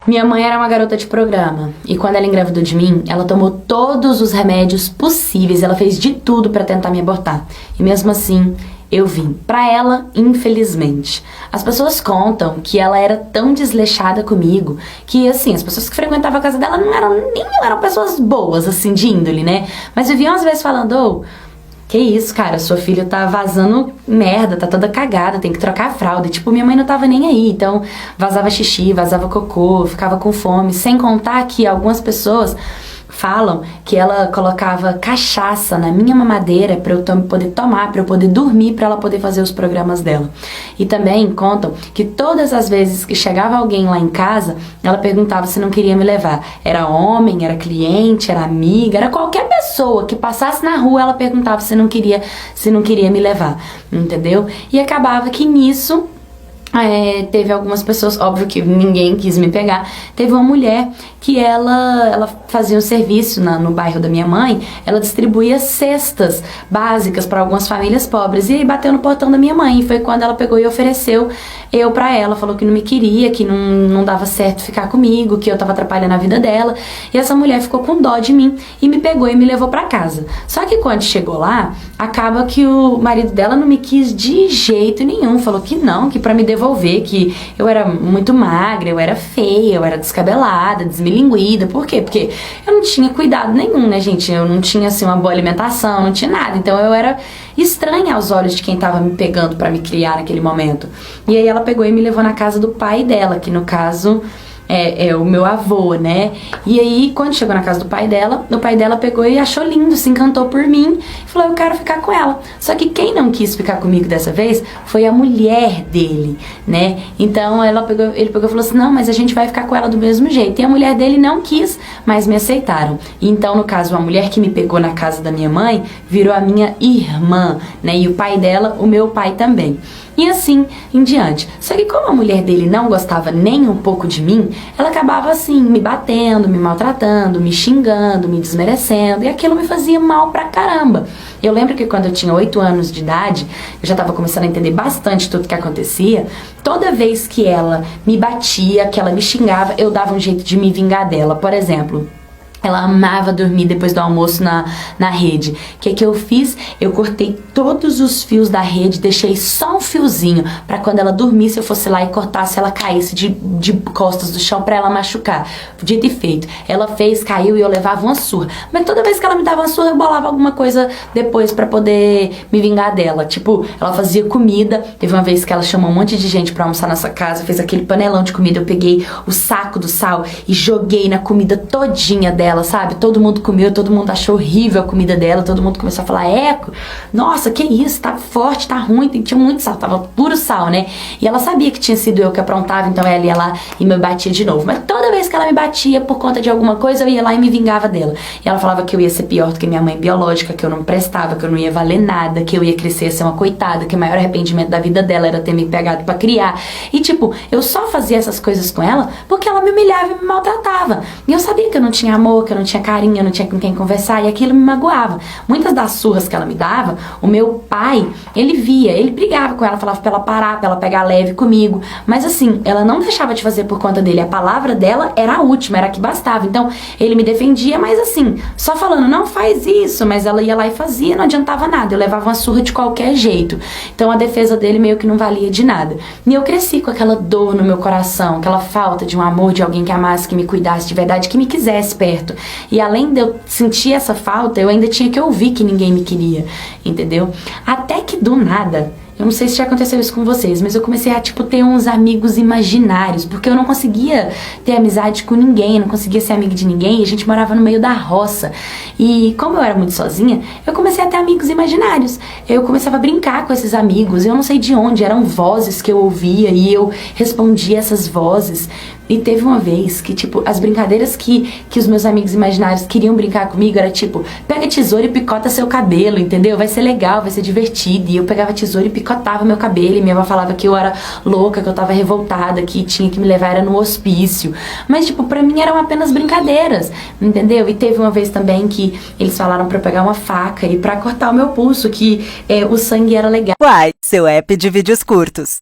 Minha mãe era uma garota de programa e quando ela engravidou de mim, ela tomou todos os remédios possíveis, ela fez de tudo pra tentar me abortar. E mesmo assim, eu vim. Pra ela, infelizmente. As pessoas contam que ela era tão desleixada comigo que, assim, as pessoas que frequentavam a casa dela não eram pessoas boas, assim, de índole, né? Mas viviam às vezes falando, ô, que isso, cara, sua filha tá vazando merda, tá toda cagada, tem que trocar a fralda. E, tipo, minha mãe não tava nem aí, então vazava xixi, vazava cocô, ficava com fome. Sem contar que algumas pessoas falam que ela colocava cachaça na minha mamadeira pra eu poder tomar, pra eu poder dormir, pra ela poder fazer os programas dela. E também contam que todas as vezes que chegava alguém lá em casa, ela perguntava se não queria me levar. Era homem, era cliente, era amiga, era qualquer pessoa que passasse na rua, ela perguntava se não queria me levar, entendeu? E acabava que nisso teve algumas pessoas, óbvio que ninguém quis me pegar. Teve uma mulher que ela fazia um serviço no bairro da minha mãe, ela distribuía cestas básicas para algumas famílias pobres, e aí bateu no portão da minha mãe, e foi quando ela pegou e ofereceu eu pra ela, falou que não me queria, que não dava certo ficar comigo, que eu tava atrapalhando a vida dela, e essa mulher ficou com dó de mim e me pegou e me levou pra casa. Só que quando chegou lá, acaba que o marido dela não me quis de jeito nenhum, falou que não, que pra me devolver, que eu era muito magra, eu era feia, eu era descabelada, desmilinguida. Por quê? Porque eu não tinha cuidado nenhum, né, gente? Eu não tinha, assim, uma boa alimentação, não tinha nada. Então eu era estranha aos olhos de quem tava me pegando pra me criar naquele momento. E aí ela pegou e me levou na casa do pai dela, que no caso é o meu avô, né? E aí, quando chegou na casa do pai dela, o pai dela pegou e achou lindo, se encantou por mim e falou, eu quero ficar com ela. Só que quem não quis ficar comigo dessa vez foi a mulher dele, né? Então ele pegou e falou assim, não, mas a gente vai ficar com ela do mesmo jeito. E a mulher dele não quis, mas me aceitaram. Então, no caso, a mulher que me pegou na casa da minha mãe virou a minha irmã, né? E o pai dela, o meu pai também. E assim em diante. Só que como a mulher dele não gostava nem um pouco de mim, ela acabava assim, me batendo, me maltratando, me xingando, me desmerecendo, e aquilo me fazia mal pra caramba. Eu lembro que quando eu tinha 8 anos de idade, eu já tava começando a entender bastante tudo que acontecia. Toda vez que ela me batia, que ela me xingava, eu dava um jeito de me vingar dela. Por exemplo, ela amava dormir depois do almoço na rede. O que eu fiz? Eu cortei todos os fios da rede, deixei só um fiozinho pra quando ela dormisse eu fosse lá e cortasse, ela caísse de costas do chão pra ela machucar. Dito e feito. Ela fez, caiu e eu levava uma surra. Mas toda vez que ela me dava uma surra, eu bolava alguma coisa depois pra poder me vingar dela. Tipo, ela fazia comida. Teve uma vez que ela chamou um monte de gente pra almoçar nessa casa, fez aquele panelão de comida. Eu peguei o saco do sal e joguei na comida todinha dela, sabe? Todo mundo comeu, todo mundo achou horrível a comida dela, todo mundo começou a falar, nossa, que isso, tá forte, tá ruim, tinha muito sal, tava puro sal, né? E ela sabia que tinha sido eu que aprontava, então ela ia lá e me batia de novo. Mas toda vez que ela me batia por conta de alguma coisa, eu ia lá e me vingava dela. E ela falava que eu ia ser pior do que minha mãe biológica, que eu não prestava, que eu não ia valer nada, que eu ia crescer a ser uma coitada, que o maior arrependimento da vida dela era ter me pegado pra criar. E tipo, eu só fazia essas coisas com ela porque ela me humilhava e me maltratava. E eu sabia que eu não tinha amor, que eu não tinha carinho, eu não tinha com quem conversar, e aquilo me magoava. Muitas das surras que ela me dava, o meu pai, ele via, ele brigava com ela, falava pra ela parar, pra ela pegar leve comigo, mas assim, ela não deixava de fazer por conta dele, a palavra dela era a última, era a que bastava. Então ele me defendia, mas assim, só falando, não faz isso, mas ela ia lá e fazia, não adiantava nada, eu levava uma surra de qualquer jeito. Então a defesa dele meio que não valia de nada. E eu cresci com aquela dor no meu coração, aquela falta de um amor, de alguém que amasse, que me cuidasse de verdade, que me quisesse perto. E além de eu sentir essa falta, eu ainda tinha que ouvir que ninguém me queria, entendeu? Até que do nada, eu não sei se já aconteceu isso com vocês, mas eu comecei a, tipo, ter uns amigos imaginários, porque eu não conseguia ter amizade com ninguém, não conseguia ser amiga de ninguém, e a gente morava no meio da roça. E como eu era muito sozinha, eu comecei a ter amigos imaginários. Eu começava a brincar com esses amigos, eu não sei de onde, eram vozes que eu ouvia e eu respondia essas vozes. E teve uma vez que, tipo, as brincadeiras que os meus amigos imaginários queriam brincar comigo era tipo, pega a tesoura e picota seu cabelo, entendeu? Vai ser legal, vai ser divertido. E eu pegava a tesoura e picotava meu cabelo, e minha avó falava que eu era louca, que eu tava revoltada, que tinha que me levar era no hospício. Mas, tipo, pra mim eram apenas brincadeiras, entendeu? E teve uma vez também que eles falaram pra eu pegar uma faca e pra cortar o meu pulso, que o sangue era legal. Uai, seu app de vídeos curtos.